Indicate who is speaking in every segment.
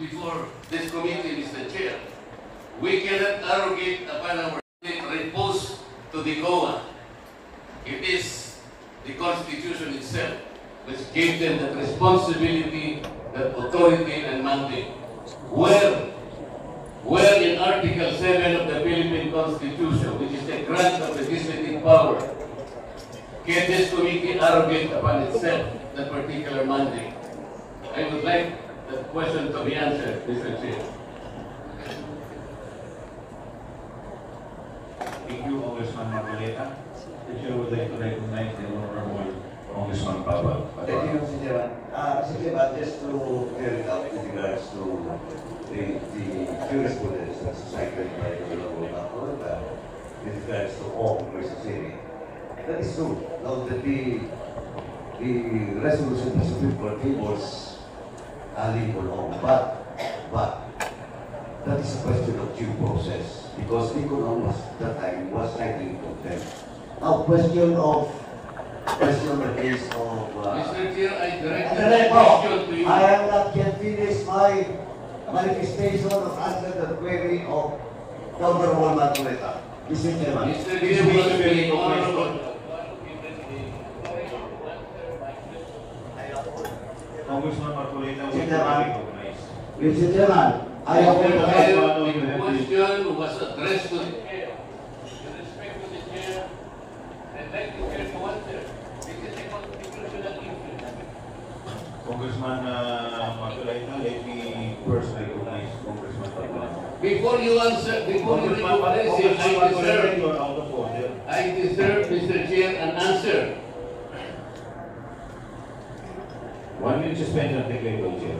Speaker 1: before this committee, Mr. Chair. We cannot arrogate upon our repose to the COA. It is the Constitution itself which gave them that responsibility, that authority and mandate. Where in Article 7 of the Philippine Constitution, which is the grant of legislative power, can this committee arrogate upon itself that particular mandate? I would like that question to be answered, Mr. Chair.
Speaker 2: Thank you, Congressman Marcoleta. The Chair would like to recognize the Honorable Congressman Pablo.
Speaker 3: Thank you, Mr. Chairman. Mr. Chairman, just to clear it out with regards to the jurisprudence that's cited by the Honorable Marcoleta with regards to Ong versus Siri. That is true. Now that the resolution of the Supreme Court favors Lincoln Ong, but that is a question of due process because Lincoln Ong was that time was citing contempt. Now question the case of
Speaker 1: Mr. Chair, I direct the question to you.
Speaker 3: I have not yet finished my manifestation of answer the query of Honorable Marcoleta. Mr. Chairman.
Speaker 1: Mr. Chair, will be honorable.
Speaker 2: Congressman Marcoleta will be
Speaker 3: Mr. Chairman.
Speaker 2: recognized.
Speaker 3: Mr. Chairman, I have
Speaker 1: Mr.
Speaker 3: to
Speaker 1: Chair, the question was addressed to the Chair. With respect to the Chair, I'd like the Chair to answer. This is a constitutional issue.
Speaker 2: Congressman Marcoleta, let me first recognize Congressman Pablo.
Speaker 1: Before you answer, before you recognize him,
Speaker 2: you are out of order.
Speaker 1: I deserve, Mr. Chair, an answer.
Speaker 2: 1 minute suspension, declare to Chair.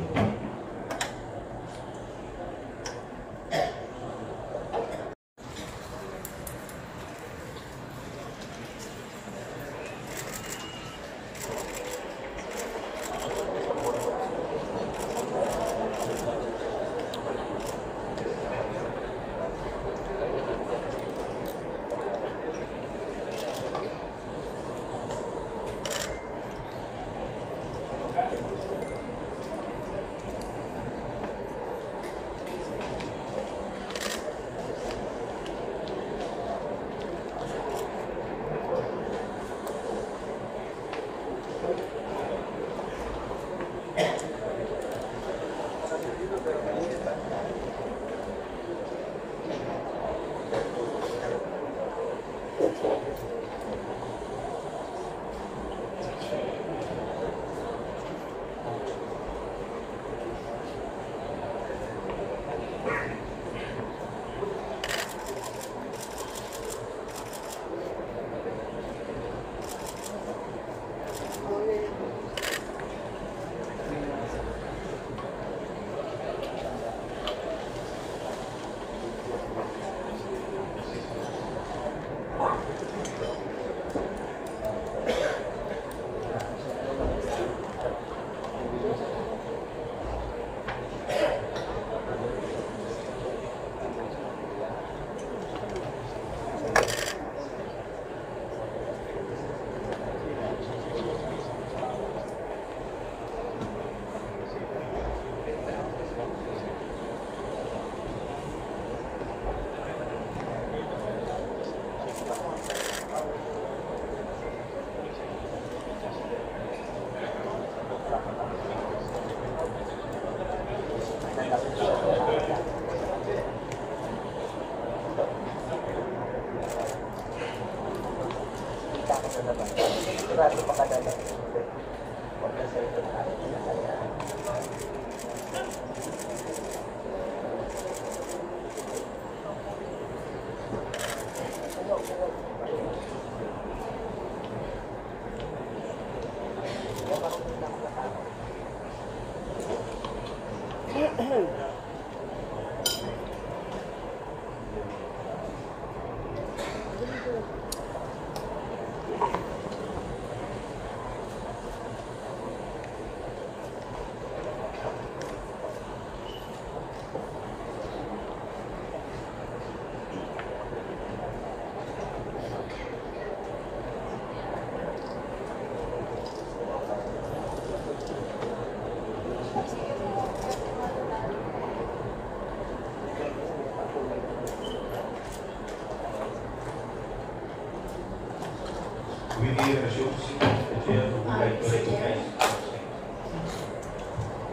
Speaker 2: committee resumes, the chair would like to recognize.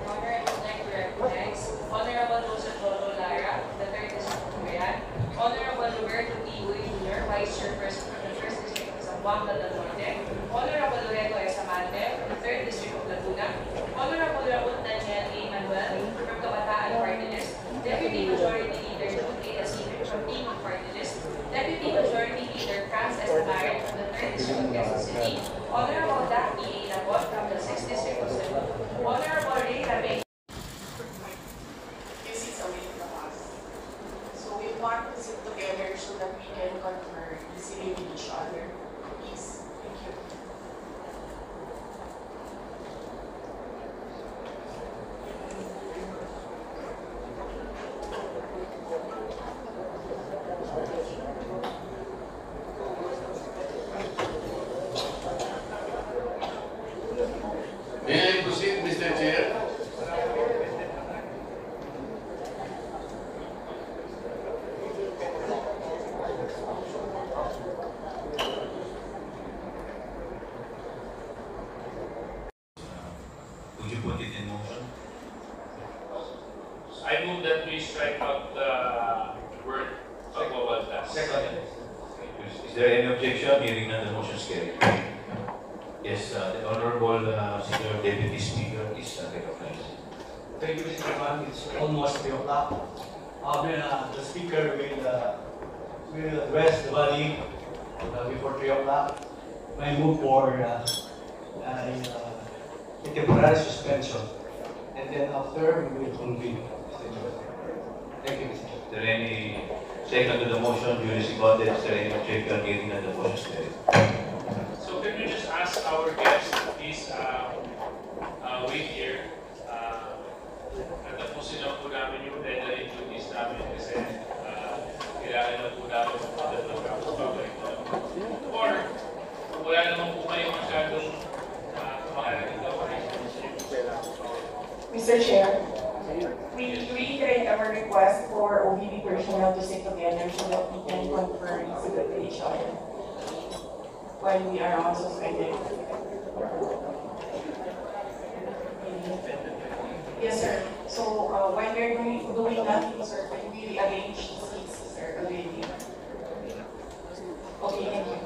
Speaker 4: Honor, I would like to recognize Honorable Joseph Lolo Lara, the 3rd District of Cagayan, Honorable Roberto P. Uy Jr., Vice Chairperson of the 1st District of Zamboanga del Norte, Honorable Loreto S. Amante, from the 3rd District of Laguna, Honorable Raul Daniel A. Manuel, from Kabataan Party List, Deputy Majority Leader Jude A. Asime, from Timog Party List, Deputy Majority Leader Franz S. Tamaren, from the 3rd District of Quezon City, Honorable Daphne A. Labot, from the 6th District of Cebu, Honorable Ray Rabeng.
Speaker 5: This is away from us. So we want to sit together so that we can confer easily with each other. Please, thank you.
Speaker 1: May I proceed, Mr. Chair?
Speaker 2: Would you put it in motion?
Speaker 6: I move that we strike out the word pagbabaltas.
Speaker 2: Second. Is there any objection? Hearing none, the motion is carried. Yes, the Honorable Senior Deputy Speaker is recognized.
Speaker 7: Thank you, Mr. Chairman. It's almost 3 o'clock. The speaker will address the body before 3 o'clock. I move for a temporary suspension. And then after, we will convene. Thank you, Mr. Chairman.
Speaker 2: Is there any second to the motion? Duly seconded. Is there any objection? Hearing none, the motion is carried.
Speaker 6: So can we just ask our guests, please wait here. Natapusin lang po namin yung deadline duties namin kasi kailangan na po namin magpapabalik na. Or kung wala naman po kayo masyadong mahalagang gawain.
Speaker 5: Mr. Chair, we reiterate our request for OVP personnel to sit together so that we can confer easily with each other while we are on suspended. Yes, sir. So when we're doing that, sir, can we rearrange the seats, sir, already? Okay, thank you.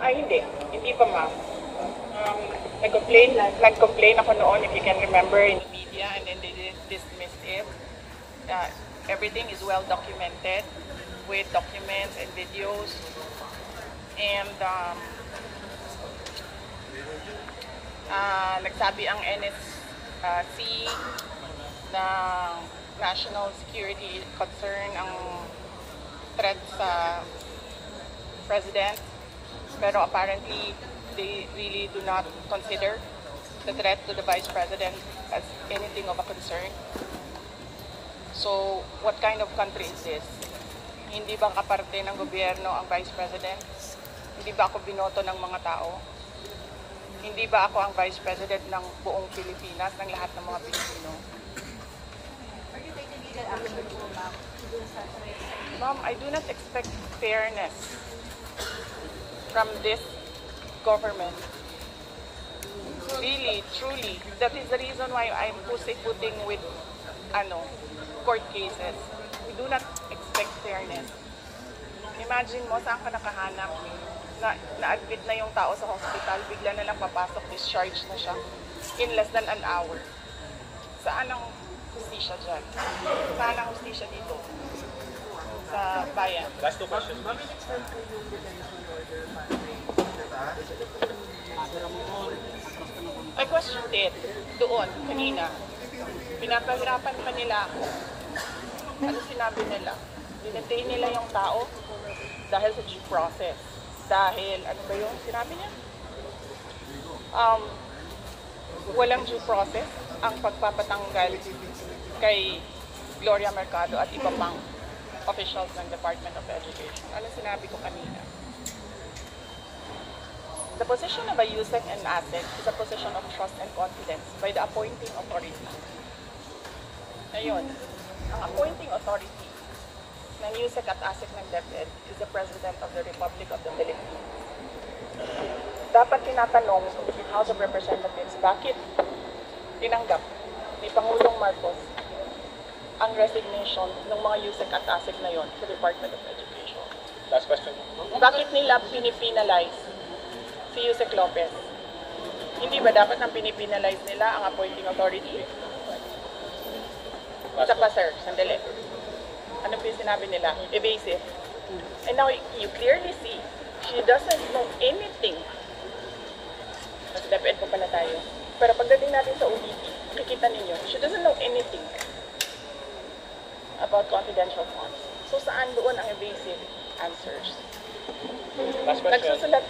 Speaker 5: Ay, hindi pa ma'am. Nag-complain ako noon, if you can remember, in the media, and then they dismissed it. Everything is well documented with documents and videos. And nagsabi ang NSC na national security concern ang threat sa president. Pero apparently, they really do not consider the threat to the Vice President as anything of a concern. So, what kind of country is this? Hindi ba kaparte ng gobyerno ang Vice President? Hindi ba ako binoto ng mga tao? Hindi ba ako ang Vice President ng buong Pilipinas, ng lahat ng mga Pilipino?
Speaker 4: Are you taking legal action po, ma'am?
Speaker 5: Ma'am, I do not expect fairness from this government. Really, truly. That is the reason why I'm pussyfooting with court cases. We do not expect fairness. Imagine mo, saan ka nakahanap? Na-admit na yung tao sa hospital, bigla na lang papasok, discharge na siya in less than an hour. Saan ang hustisya dyan? Saan ang hustisya dito? Sa bayan.
Speaker 6: Last two questions.
Speaker 5: I questioned it doon, kanina. Pinapahirapan pa nila ako. Ano sinabi nila? Dinetay nila yung tao dahil sa due process. Dahil, ano ba yung sinabi niya? Walang due process ang pagpapatanggal kay Gloria Mercado at iba pang officials ng Department of Education. Ano sinabi ko kanina? The position of a USEC and ASEC is a position of trust and confidence by the appointing authority. Ngayon, ang appointing authority ng USEC at ASEC ng DepEd is the President of the Republic of the Philippines. Dapat tinatanong ng House of Representatives, bakit tinanggap ni Pangulong Marcos ang resignation ng mga USEC at ASEC na yon sa Department of Education?
Speaker 6: Last question.
Speaker 5: Bakit nila pinipinalize si Yusek Lopez? Hindi ba dapat ang pinipinalize nila ang appointing authority? Isa pa sir, sandali. Ano po yung sinabi nila? Evasive. And now you clearly see, she doesn't know anything. Mas DepEd po pala tayo. Pero pagdating natin sa OVP, makikita ninyo, she doesn't know anything about confidential funds. So saan doon ang evasive answers?
Speaker 6: Last question.
Speaker 5: Nagsusulat,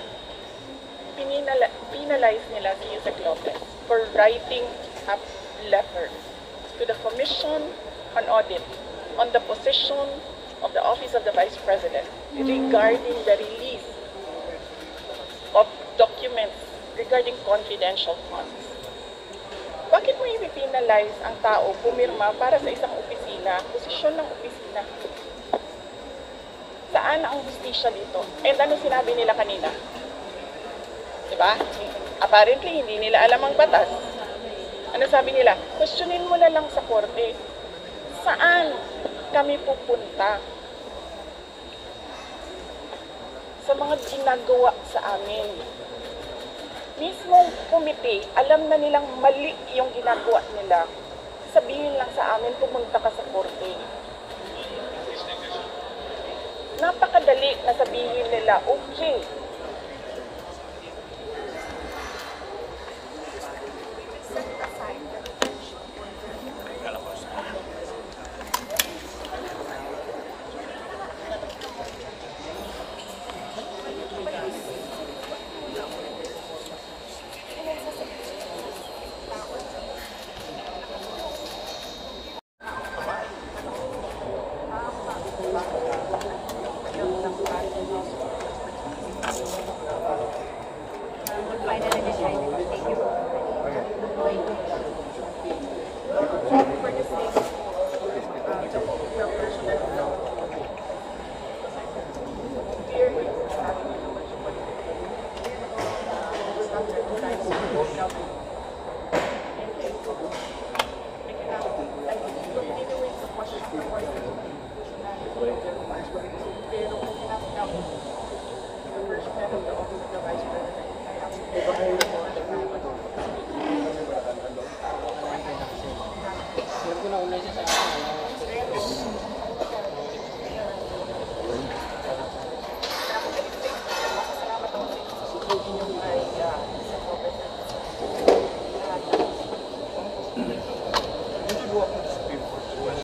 Speaker 5: penalize nila si Yusek Lopez for writing a letter to the Commission on Audit on the position of the Office of the Vice President regarding the release of documents regarding confidential funds. Bakit mo i-penalize ang tao pumirma para sa isang opisina, posisyon ng opisina? Saan ang justisya dito? And ano sinabi nila kanina? Diba? Apparently, hindi nila alam ang batas. Ano sabi nila? Questionin mo na lang sa korte. Saan kami pupunta? Sa mga ginagawa sa amin. Mismong komite, alam na nilang mali yung ginagawa nila. Sabihin lang sa amin, pumunta ka sa korte. Napakadali na sabihin nila, okay,